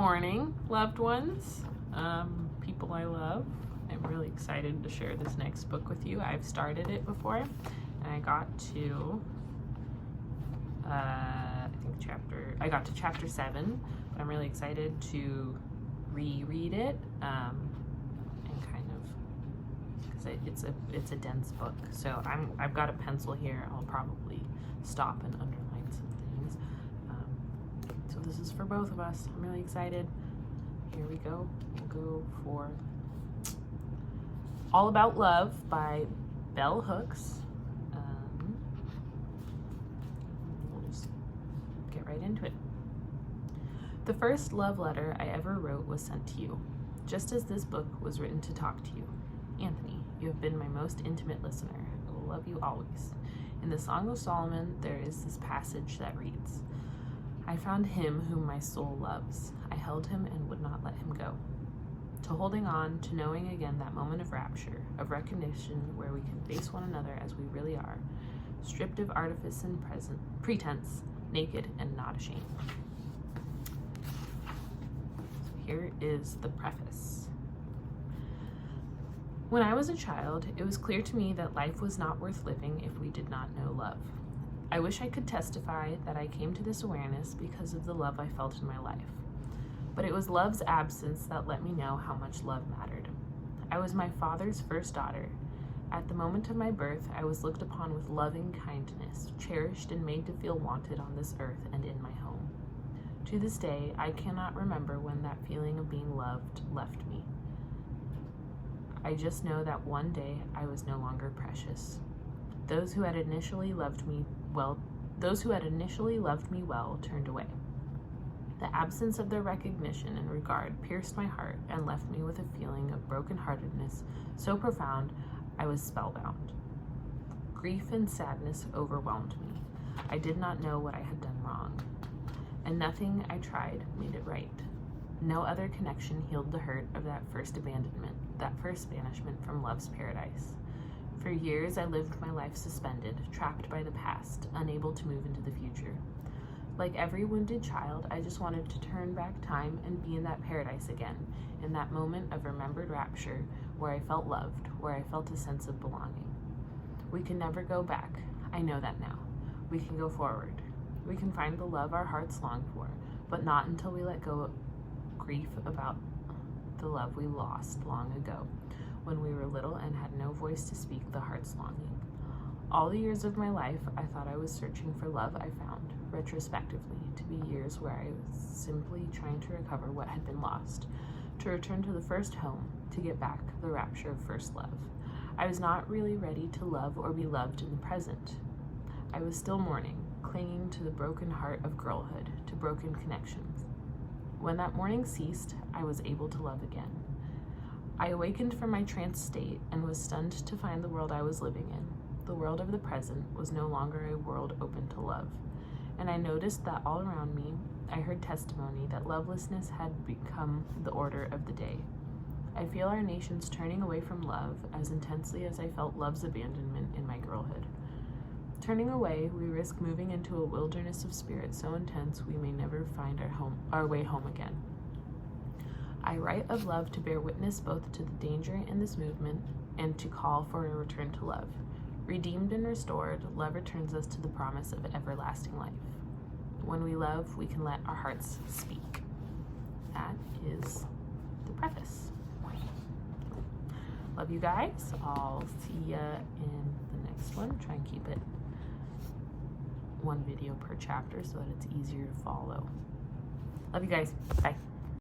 morning, loved ones, people I love. I'm really excited to share this next book with you. I've started it before, and I got to, I got to chapter 7, but I'm really excited to reread it, and kind of, because it's a dense book. So I've got a pencil here. I'll probably stop and underline some things. So this is for both of us. I'm really excited. Here we go. We'll go for All About Love by Bell Hooks. We'll just get right into it. The first love letter I ever wrote was sent to you, just as this book was written to talk to you. Anthony, you have been my most intimate listener. I will love you always. In the Song of Solomon, there is this passage that reads, I found him whom my soul loves. I held him and would not let him go. To holding on, to knowing again that moment of rapture, of recognition where we can face one another as we really are, stripped of artifice and pretense, naked and not ashamed. So here is the preface. When I was a child, it was clear to me that life was not worth living if we did not know love. I wish I could testify that I came to this awareness because of the love I felt in my life. But it was love's absence that let me know how much love mattered. I was my father's first daughter. At the moment of my birth, I was looked upon with loving kindness, cherished and made to feel wanted on this earth and in my home. To this day, I cannot remember when that feeling of being loved left me. I just know that one day I was no longer precious. Those who had initially loved me well turned away. The absence of their recognition and regard pierced my heart and left me with a feeling of brokenheartedness so profound I was spellbound. Grief and sadness overwhelmed me. I did not know what I had done wrong, and nothing I tried made it right. No other connection healed the hurt of that first abandonment, that first banishment from love's paradise. For years, I lived my life suspended, trapped by the past, unable to move into the future. Like every wounded child, I just wanted to turn back time and be in that paradise again, in that moment of remembered rapture where I felt loved, where I felt a sense of belonging. We can never go back. I know that now. We can go forward. We can find the love our hearts long for, but not until we let go of grief about the love we lost long ago, when we were little and had no voice to speak the heart's longing. All the years of my life, I thought I was searching for love I found, retrospectively, to be years where I was simply trying to recover what had been lost, to return to the first home, to get back the rapture of first love. I was not really ready to love or be loved in the present. I was still mourning, clinging to the broken heart of girlhood, to broken connections. When that mourning ceased, I was able to love again. I awakened from my trance state and was stunned to find the world I was living in, the world of the present, was no longer a world open to love. And I noticed that all around me, I heard testimony that lovelessness had become the order of the day. I feel our nation's turning away from love as intensely as I felt love's abandonment in my girlhood. Turning away, we risk moving into a wilderness of spirit so intense we may never find our way home again. I write of love to bear witness both to the danger in this movement and to call for a return to love. Redeemed and restored, love returns us to the promise of everlasting life. When we love, we can let our hearts speak. That is the preface. Love you guys. I'll see ya in the next one. Try and keep it one video per chapter so that it's easier to follow. Love you guys. Bye.